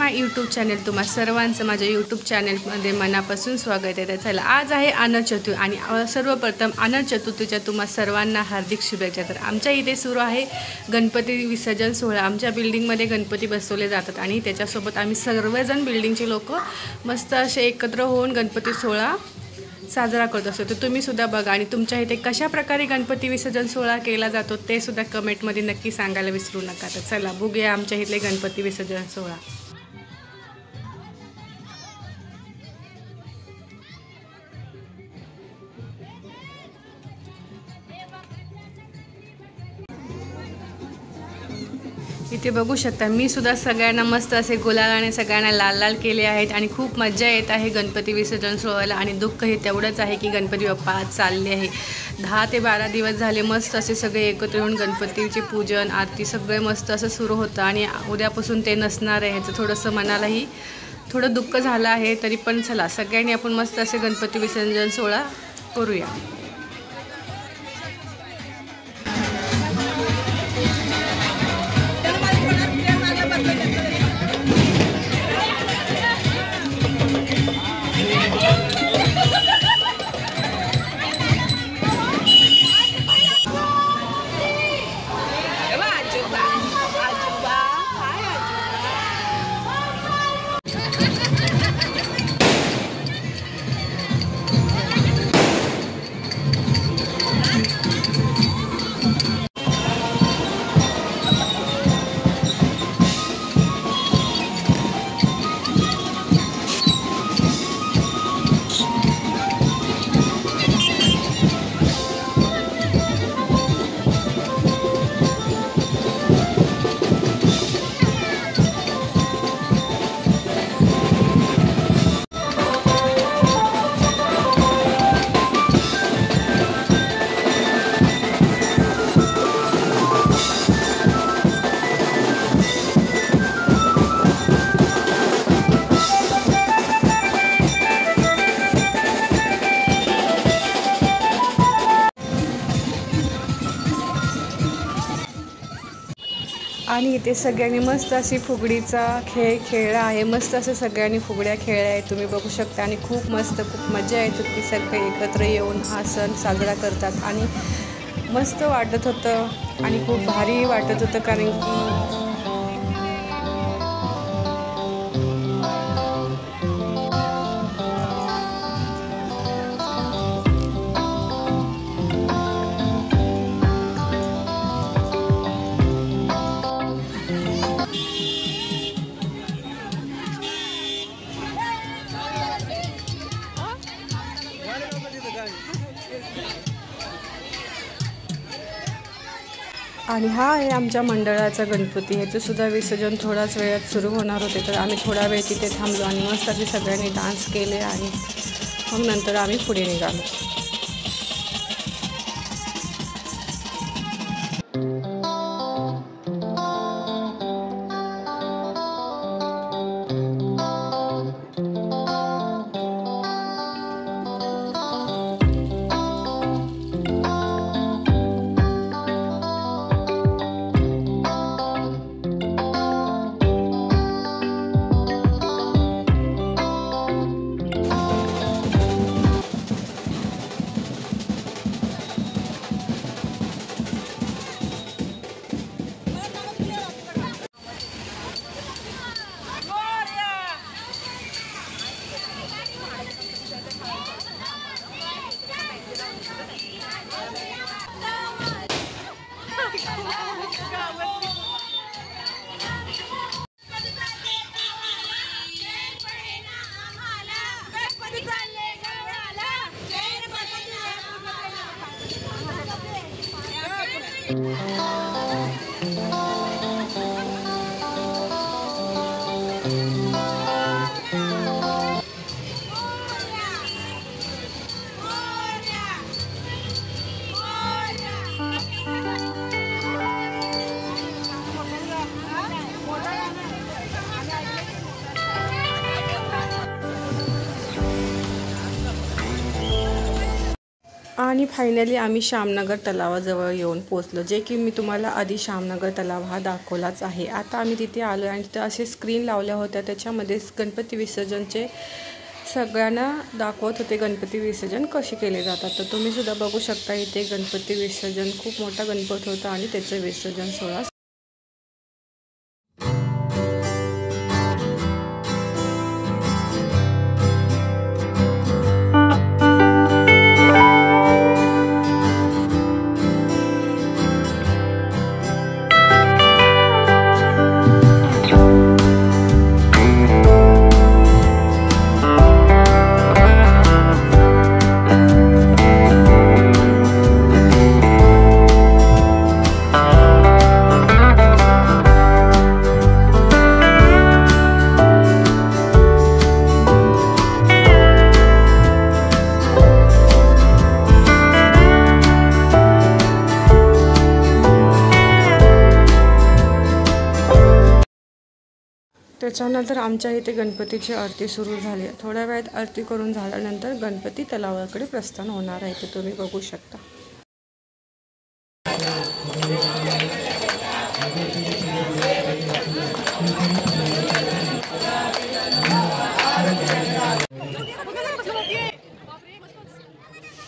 माय YouTube channel. तुम्हा सर्वांचं माझ्या यूट्यूब चॅनलमध्ये मनापासून स्वागत आहे। तर चला, आज आहे अनंत चतुर्थी आणि सर्वप्रथम अनंत चतुर्थीच्या तुम्हा सर्वांना हार्दिक शुभेच्छा। तर आमच्या इथे सुरू आहे गणपती विसर्जन सोहळा। आमच्या बिल्डिंगमध्ये गणपती बसवले जातात आणि त्याच्यासोबत आम्ही सर्वजण बिल्डिंगचे लोक मस्त असे एकत्र होऊन गणपती सोहळा साजरा करत असतो। तर तुम्ही सुद्धा बघा आणि तुमच्या इथे कशा प्रकारे गणपती विसर्जन सोहळा केला जातो ते सुद्धा कमेंटमध्ये नक्की सांगायला विसरू नका। तर चला बघूया आमच्या इथले गणपती विसर्जन सोहळा। इथे बघू शकता मी सुद्धा सगळ्यांना मस्त असे गुलालाने सगळ्यांना लाल लाल केले आहेत आणि खूप मजा येत आहे गणपती विसर्जन सोहळ्याला। आणि दुःख हे तेवढंच आहे की गणपती बाप्पा आज चालले आहे। 10 ते 12 दिवस झाले मस्त असे सगळे एकत्र येऊन गणपतीचे पूजन आरती सगळे मस्त असं सुरू होतं आणि उद्यापासून ते नसणार आहे। ह्याचं थोडंसं मनालाही थोडं दुःख झालं आहे। तरी पण चला सगळ्यांनी आपण मस्त असे गणपती विसर्जन सोहळा करूया। आणि इथे सगळ्यांनी मस्त अशी फुगडीचा खेळ खेळला आहे। मस्त असं सगळ्यांनी फुगड्या खेळल्या आहेत तुम्ही बघू शकता आणि खूप मस्त खूप मजा येत होती। सगळे एकत्र येऊन हा सण साजरा करतात आणि मस्त वाटत होतं आणि खूप भारी वाटत होतं कारण की आणि हा आहे आमच्या मंडळाचा गणपती। ह्याचं सुद्धा विसर्जन थोड्याच वेळात सुरू होणार होते। तर आम्ही थोडा वेळ तिथे थांबलो आणि मस्त असे सगळ्यांनी डान्स केले आणि मग नंतर आम्ही पुढे निघालो। आणि फायनली आम्ही श्यामनगर तलावाजवळ येऊन पोचलो, जे की मी तुम्हाला आधी श्यामनगर तलाव हा दाखवलाच आहे। आता आम्ही तिथे आलो आणि तिथे असे स्क्रीन लावल्या होत्या, त्याच्यामध्ये गणपती विसर्जनचे सगळ्यांना दाखवत होते गणपती विसर्जन कसे केले जातात। तर तुम्ही सुद्धा बघू शकता, इथे गणपती विसर्जन खूप मोठा गणपती होता आणि त्याचं विसर्जन सोहळा त्याच्यानंतर आमच्या इथे गणपतीची आरती सुरू झाली। थोड्या वेळात आरती करून झाल्यानंतर गणपती तलावाकडे प्रस्थान होणार आहे, ते तुम्ही बघू शकता।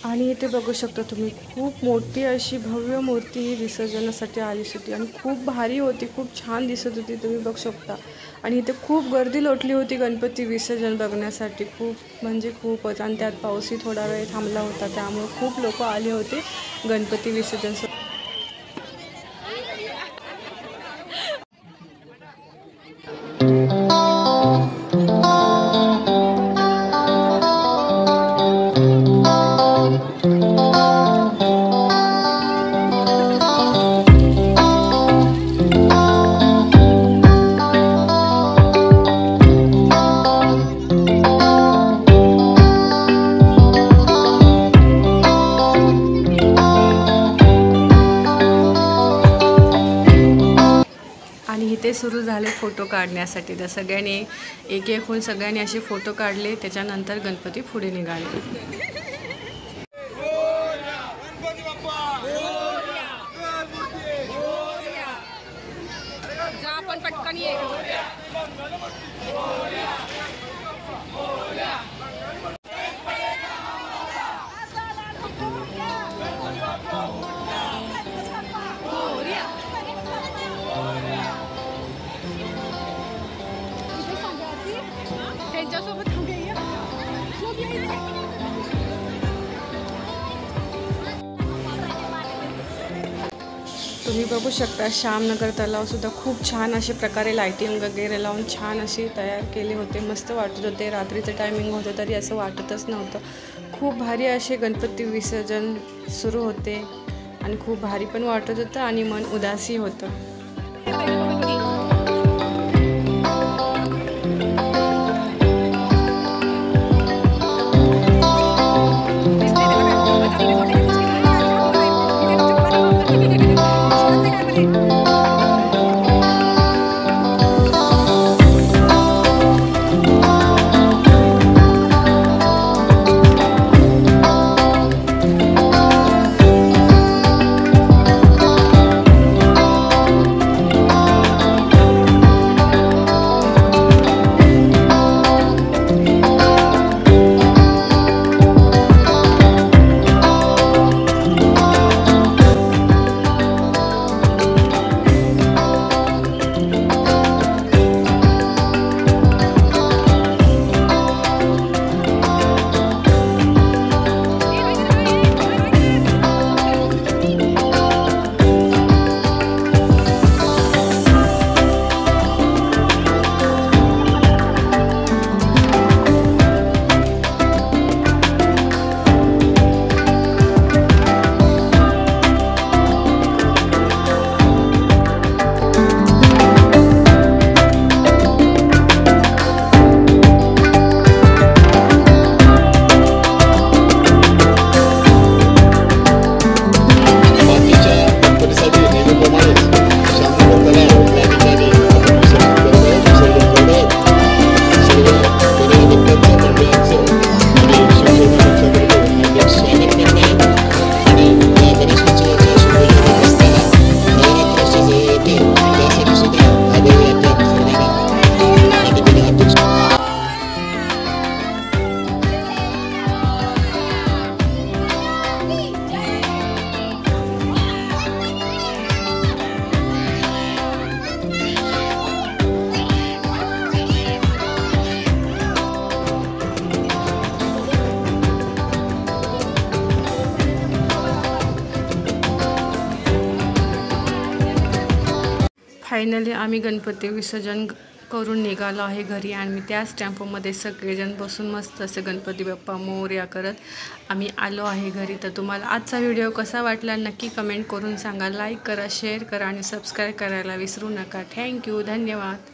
आणि इथे बघू शकता तुम्ही, खूप मोठी अशी भव्य मूर्ती ही विसर्जनासाठी आली होती आणि खूप भारी होती, खूप छान दिसत होती, तुम्ही बघू शकता। आणि इथे खूप गर्दी लोटली होती गणपती विसर्जन बघण्यासाठी, खूप म्हणजे खूपच। आणि त्यात पाऊसही थोडा वेळ थांबला होता, त्यामुळे खूप लोक आले होते गणपती विसर्जन। इथे सुरू झाले फोटो काढण्यासाठी, तर सगळ्यांनी एक एक होऊन सगळ्यांनी असे फोटो काढले। त्याच्यानंतर गणपती पुढे निघाले। तुम्ही बघू शकता, श्यामनगर तलाव सुद्धा खूप छान अशा प्रकारे लाइटिंग वगैरे लावून छान अशी तयार केले होते, मस्त वाटत होते। रात्रीचं टायमिंग होतं तरी असं वाटतच नव्हतं। खूप भारी असे गणपती विसर्जन सुरू होते आणि खूप भारी पण वाटत होतं आणि मन उदासी होतं। फायनली आम्ही गणपती विसर्जन करून निघालो आहे घरी आणि त्याच टेम्पोमध्ये सगळेजण बसून मस्त असे गणपती बाप्पा मोरया करत आम्ही आलो आहे घरी. तर तुम्हाला आजचा व्हिडिओ कसा वाटला नक्की कमेंट करून सांगा. लाईक करा, शेअर करा आणि सबस्क्राईब करायला विसरू नका. थँक्यू, धन्यवाद.